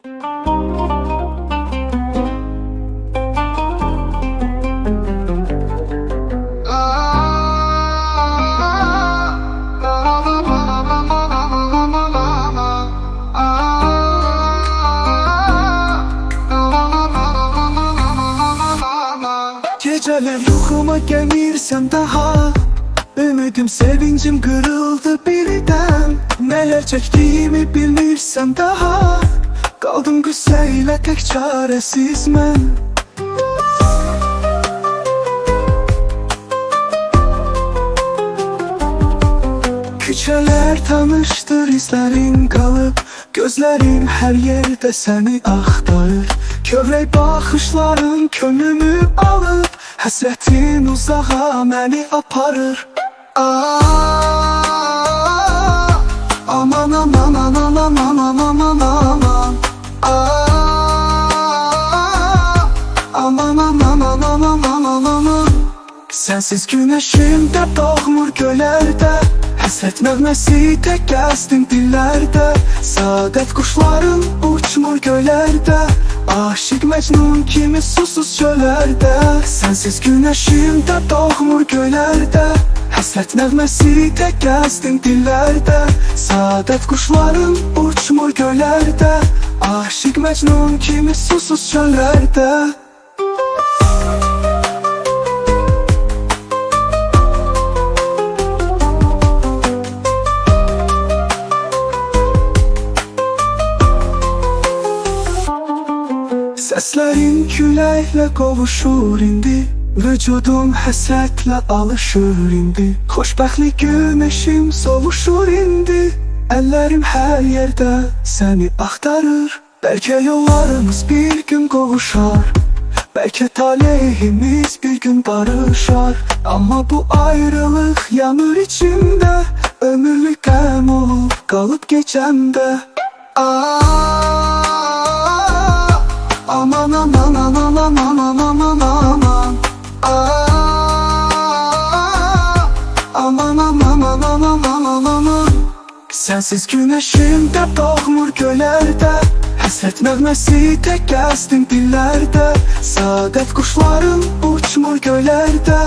Geceler yuxuma gəmirsən daha Ümidim, sevincim qırıldı birdən Nələr çəkdiyimi bilmirsən daha Qaldım qüssə ilə tək çarəsiz mən Küçələr tanışdır, izlərin qalıb Gözlərim hər yerdə səni axtarır Kövrək baxışların könlümü alıb Həsrətin uzağa məni aparır Aman aman aman aman aman aman aman Aman aman aman aman aman Sənsiz günəşim də doğmur gölərdə Həsrət nəğməsi tək gəzdin dillərdə Saadət quşların uçmur göylərdə Aşık Məcnun kimi susuz çölərdə Sənsiz günəşim də doğmur göylərdə Həsrət nəğməsi tək gəzdin dillərdə Saadət quşların uçmur göylərdə Aşık Məcnun kimi susuz çölərdə Səslərin küləklə qovuşur indi Vücudum həsrətlə alışır indi Xoşbəxtlik günəşim sovuşur indi Əllərim hər yerdə səni axtarır Bəlkə yollarımız bir gün qovuşar Bəlkə talihimiz bir gün barışar Amma bu ayrılıq yanır içimdə Ömürlük qəm olub qalıb gecəmdə Aman aman aman aman aman aman aman Aman aman aman aman aman Sənsiz günəşim də doğmur göylərdə Həsrət nəğməsi tək gəzdin dillərdə Saadət quşların uçmur göylərdə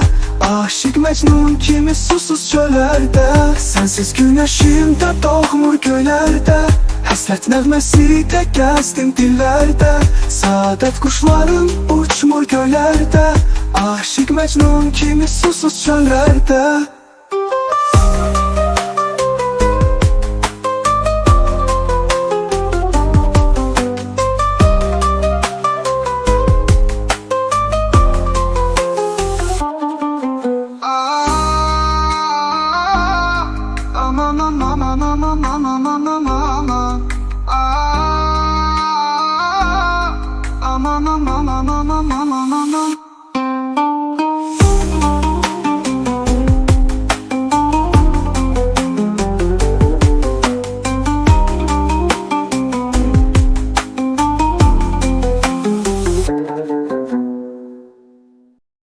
Aşık Məcnun kimi susuz çölərdə Sənsiz günəşim də doğmur göylərdə Həsrət nəğməsi tək gəzdin dillərdə Saadət quşların uçmur göylərdə Aşık Məcnun kimi susuz çöllərdə